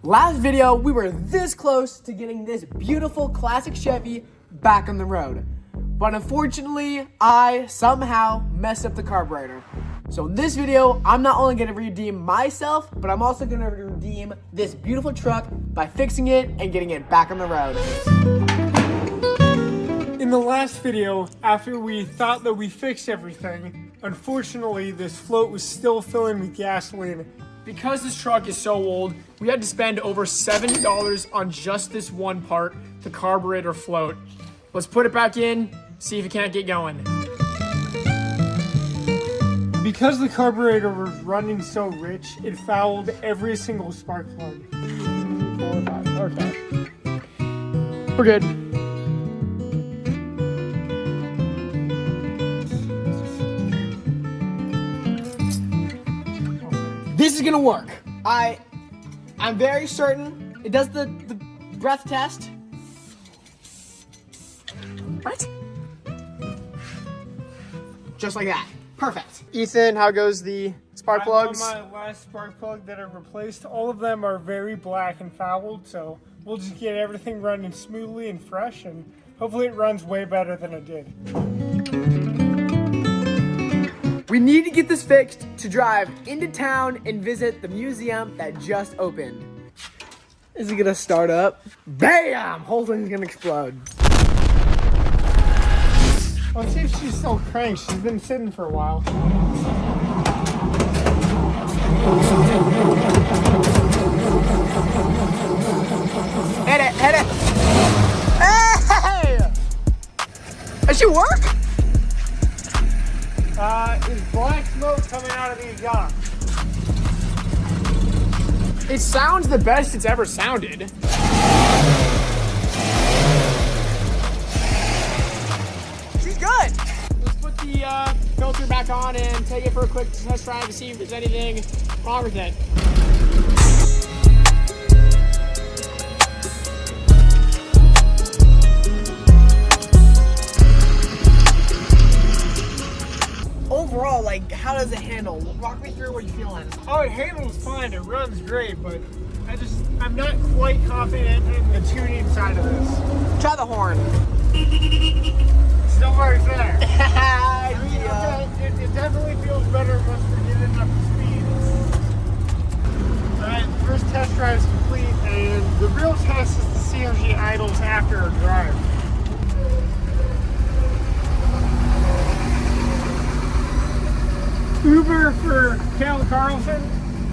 Last video, we were this close to getting this beautiful classic Chevy back on the road. But unfortunately, I somehow messed up the carburetor. So in this video, I'm not only gonna redeem myself, but I'm also gonna redeem this beautiful truck by fixing it and getting it back on the road. In the last video, after we thought that we fixed everything, unfortunately this float was still filling with gasoline. Because this truck is so old, we had to spend over $70 on just this one part, the carburetor float. Let's put it back in, see if it can't get going. Because the carburetor was running so rich, it fouled every single spark plug. 4, 5, okay. We're good. This is gonna work. I'm very certain it does the breath test. What? Just like that. Perfect. Ethan, how goes the spark plugs? On my last spark plug that I replaced, all of them are very black and fouled, so we'll just get everything running smoothly and fresh, and hopefully it runs way better than it did. We need to get this fixed to drive into town and visit the museum that just opened. Is it gonna start up? Bam! Whole thing's gonna explode. Let's see if she's still cranked. She's been sitting for a while. Hit it, hit it! Hey! Does she work? Is black smoke coming out of the exhaust? It sounds the best it's ever sounded. She's good. Let's put the filter back on and take it for a quick test drive to see if there's anything wrong with it. Overall, like, how does it handle? Walk me through what you're feeling. Oh, it handles fine. It runs great, but I'm not quite confident in the tuning side of this. Try the horn. Still very fair. Yeah. It definitely feels better once we're getting up to speed. Alright, the first test drive is complete, and the real test is to see how she idles after a drive. Uber for Cal Carlson.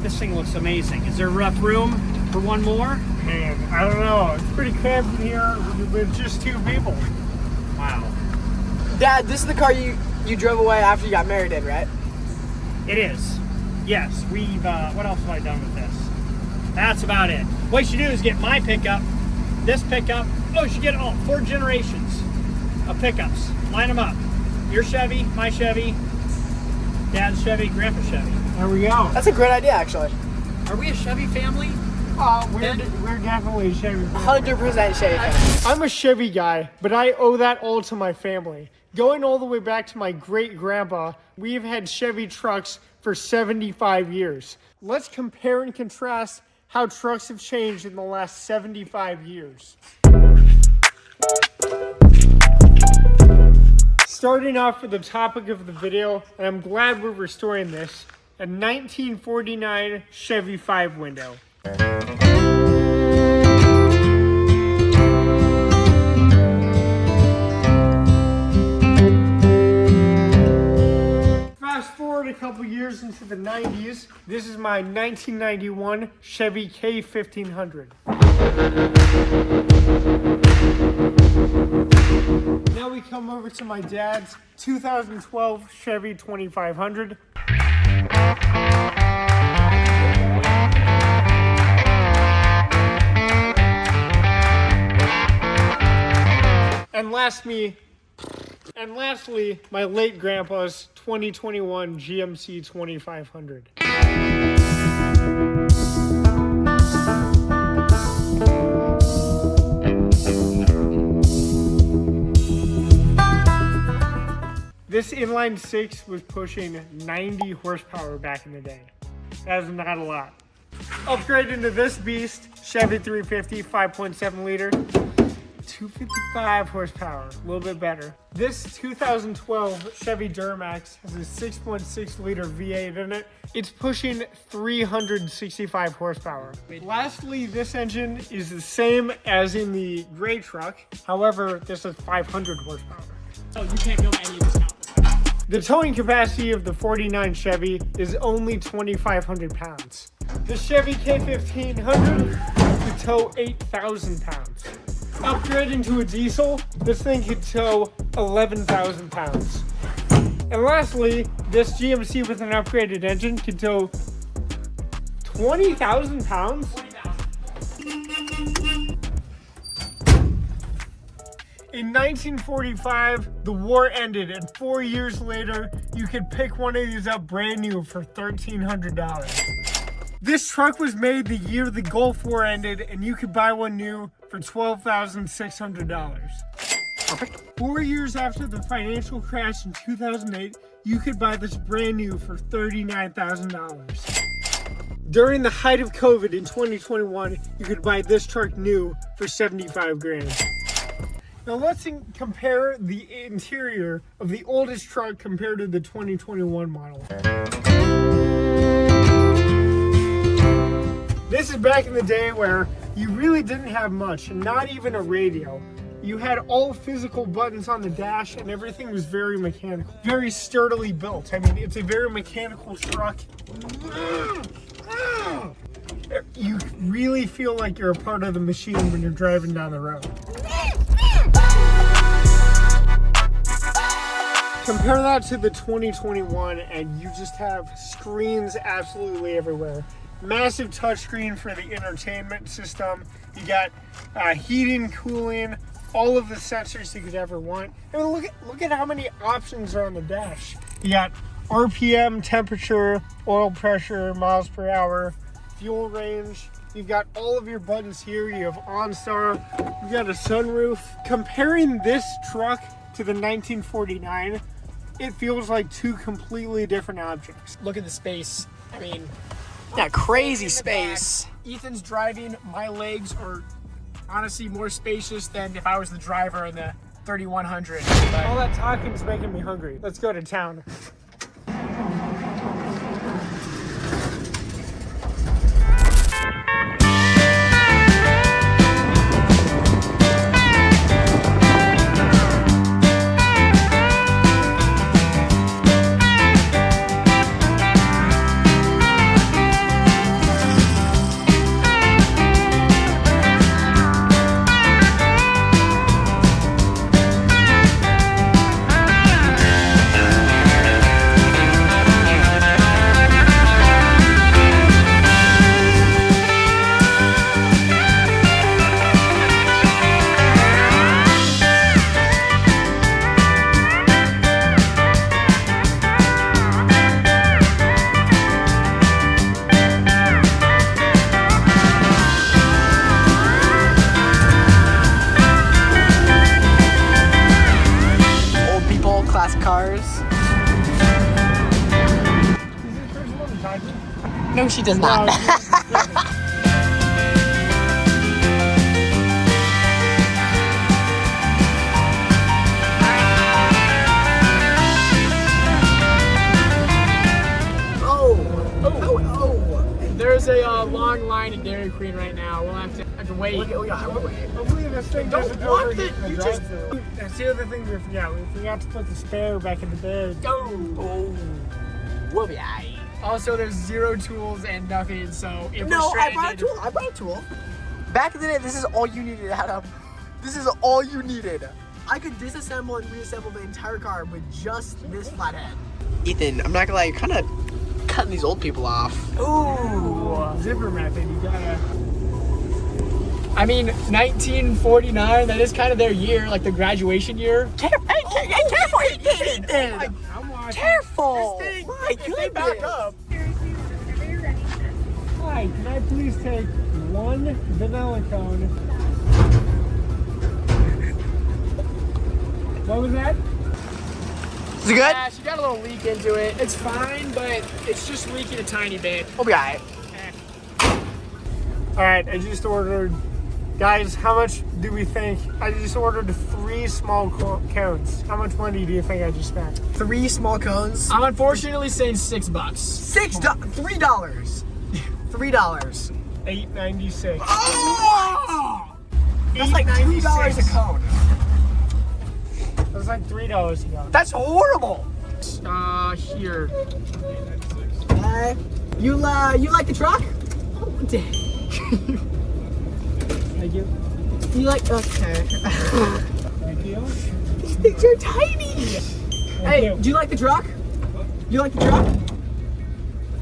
This thing looks amazing. Is there rough room for one more? Man, I don't know. It's pretty cramped in here with just 2 people. Wow. Dad, this is the car you drove away after you got married in, right? It is. Yes, we've, what else have I done with this? That's about it. What you should do is get my pickup, this pickup. Oh, you should get all 4 generations of pickups. Line them up. Your Chevy, my Chevy, Dad's Chevy, Grandpa's Chevy. There we go. That's a great idea, actually. Are we a Chevy family? We're definitely a Chevy family. 100% Chevy. I'm a Chevy guy, but I owe that all to my family. Going all the way back to my great-grandpa, we've had Chevy trucks for 75 years. Let's compare and contrast how trucks have changed in the last 75 years. Starting off with the topic of the video, and I'm glad we're restoring this, a 1949 Chevy 5 window. Fast forward a couple years into the 90s, this is my 1991 Chevy K1500. Now we come over to my dad's 2012 Chevy 2500. And lastly, my late grandpa's 2021 GMC 2500. This inline 6 was pushing 90 horsepower back in the day. That is not a lot. Upgrade into this beast, Chevy 350, 5.7 liter, 255 horsepower, a little bit better. This 2012 Chevy Duramax has a 6.6 liter V8 in it. It's pushing 365 horsepower. Lastly, this engine is the same as in the gray truck. However, this is 500 horsepower. Oh, you can't go any of this out. The towing capacity of the 49 Chevy is only 2,500 pounds. The Chevy K1500 could tow 8,000 pounds. Upgrading to a diesel, this thing could tow 11,000 pounds. And lastly, this GMC with an upgraded engine could tow 20,000 pounds? In 1945, the war ended, and 4 years later, you could pick one of these up brand new for $1,300. This truck was made the year the Gulf War ended, and you could buy one new for $12,600. 4 years after the financial crash in 2008, you could buy this brand new for $39,000. During the height of COVID in 2021, you could buy this truck new for 75 grand. Now let's compare the interior of the oldest truck compared to the 2021 model. This is back in the day where you really didn't have much, not even a radio. You had all physical buttons on the dash and everything was very mechanical, very sturdily built. I mean, it's a very mechanical truck. You really feel like you're a part of the machine when you're driving down the road. Compare that to the 2021 and you just have screens absolutely everywhere. Massive touchscreen for the entertainment system. You got heating, cooling, all of the sensors you could ever want. I mean, look at how many options are on the dash. You got RPM, temperature, oil pressure, miles per hour, fuel range. You've got all of your buttons here. You have OnStar. You got a sunroof. Comparing this truck to the 1949, it feels like two completely different objects. Look at the space. I mean, yeah, crazy space. Ethan's driving. My legs are honestly more spacious than if I was the driver in the 3100. But all that talking's making me hungry. Let's go to town. No, she does not. There's a long line at Dairy Queen right now. We'll have to wait. Hopefully this thing doesn't block it. You just. That's the other thing we forgot to put the spare back in the bed. Oh. We'll be aight. Also, there's zero tools and nothing, so if No, we're I stranded, brought a tool. Back in the day, this is all you needed, Adam. This is all you needed. I could disassemble and reassemble the entire car with just this flathead. Ethan, I'm not gonna lie, you're kind of cutting these old people off. Ooh, zipper method, you gotta. I mean, 1949, that is kind of their year, like the graduation year. Careful, Ethan! Careful! This thing, My if they back goodness. up. Hi, can I please take one vanilla cone? What was that? Is it good? Yeah, she got a little leak into it. It's fine, but it's just leaking a tiny bit. We'll be alright. Eh. All right, I just ordered. Guys, how much do we think? I just ordered 3 small cones. How much money do you think I just spent? 3 small cones. I'm unfortunately saying $6. $3. $3. $8.96. Oh! That's like $2 a cone. That's like $3 a cone. That's horrible. Here. You like the truck? Oh, dang. Thank you. You like, okay. Thank you. These things are tiny. Hey, you. do you like the truck? You like the truck?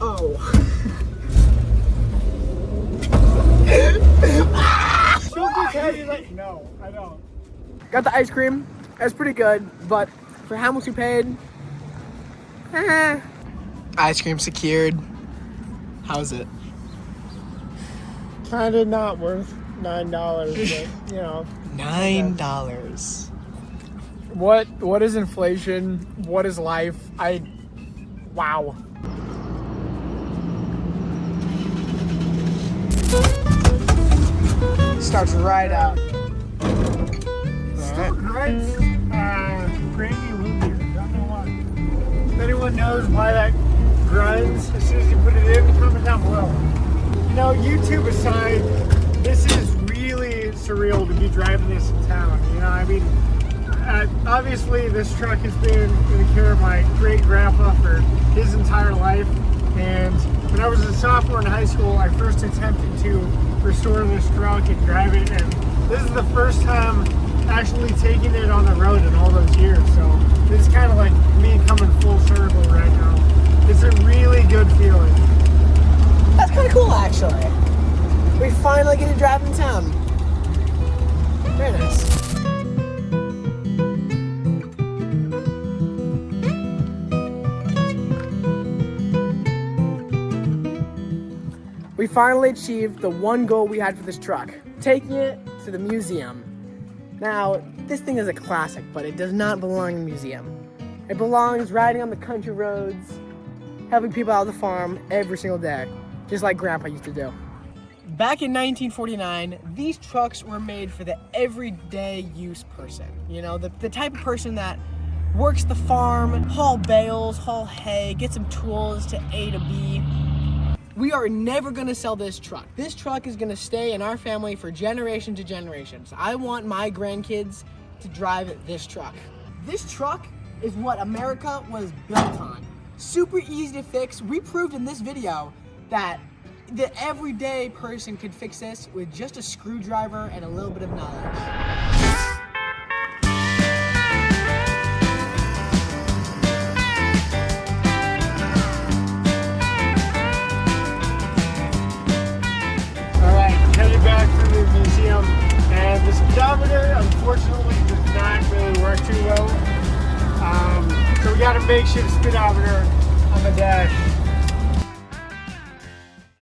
Oh. No, I don't. Got the ice cream. That's pretty good, but for how much we paid, Ice cream secured. How's it? Kind of not worth $9, but you know. $9. What is inflation? What is life? Wow. Starts right out. Right. Brandy root beer. Don't know why. If anyone knows why that grinds as soon as you put it in, comment down below. You know, YouTube aside, this is really surreal to be driving this in town. You know, I mean, obviously this truck has been in the care of my great grandpa for his entire life. And when I was a sophomore in high school, I first attempted to restore this truck and drive it. And this is the first time actually taking it on the road in all those years. So this is kind of like me coming full circle right now. It's a really good feeling. That's kind of cool, actually. We finally get to drive in town. Very nice. We finally achieved the one goal we had for this truck, taking it to the museum. Now, this thing is a classic, but it does not belong in a museum. It belongs riding on the country roads, helping people out of the farm every single day, just like Grandpa used to do. Back in 1949, these trucks were made for the everyday use person. You know, the type of person that works the farm, haul bales, haul hay, get some tools to A to B. We are never gonna sell this truck. This truck is gonna stay in our family for generation to generations. I want my grandkids to drive this truck. This truck is what America was built on. Super easy to fix. We proved in this video that the everyday person could fix this with just a screwdriver and a little bit of knowledge. Headed back from the museum, and the speedometer unfortunately does not really work too well. So we got a makeshift speedometer on the dash.